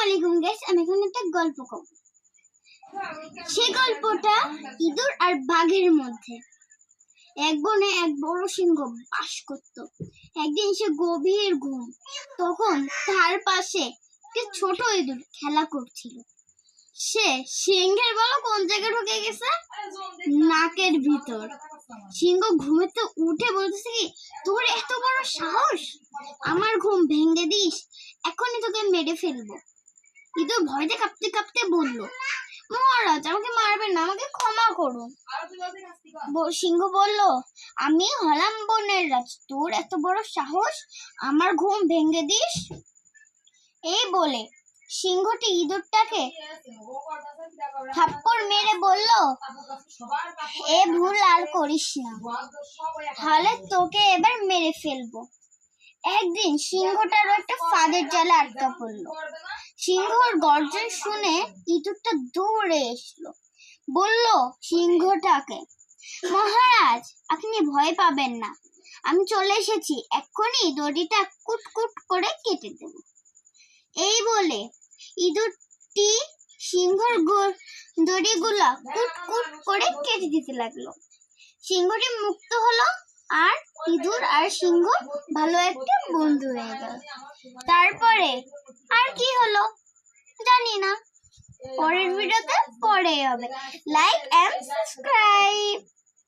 আলাইকুম গাইস, আমি এখন একটা গল্প করব। সেই গল্পটা ইঁদুর আর বাঘের মধ্যে। এক বনে এক বড় সিংহ বাস করত। একদিন সে গভীর ঘুম, তখন তার পাশে একটি ছোট ইঁদুর খেলা করছিল। সে সিংহের বলো কোন জায়গায় ঢুকে গেছে? নাকের ভিতর। সিংহ ঘুমেতে উঠে বলতেছে কি, তোর এত বড় সাহস, আমার ঘুম ভেঙে দিস, এখনই তোকে মেরে ফেলবো। ইঁদুর ভয়তে কাঁপতে কাঁপতে বলল, মহারাজ আমাকে মারবেন না, আমাকে ক্ষমা করুন। সিংহ বলল, আমি হলাম বনের রাজ, তোর এত বড় সাহস আমার ঘুম ভেঙে দিস? এই বলে সিংহটি ইঁদুরটাকে থাপ্পড় মেরে বলল, এ ভুল আর করিস না, তাহলে তোকে এবার মেরে ফেলবো। একদিন সিংহটারও একটা ফাঁদের জালে আটকা পড়লো। সিংহর গর্জন শুনে ইঁদুরটা দৌড়ে এসলো, বলল সিংহটাকে, মহারাজ আপনি ভয় পাবেন না, আমি চলে এসেছি, এক্ষুনি দড়িটা কুটকুট করে কেটে দেব। এই বলে ইঁদুরটি সিংহর দড়িগুলা কুটকুট করে কেটে দিতে লাগলো। সিংহটি মুক্ত হলো, আর ইঁদুর আর সিংহ ভালো একটা বন্ধু হয়ে গেল। তারপরে আর কি হলো জানি না, পরের ভিডিওতে পরে হবে। Like and subscribe.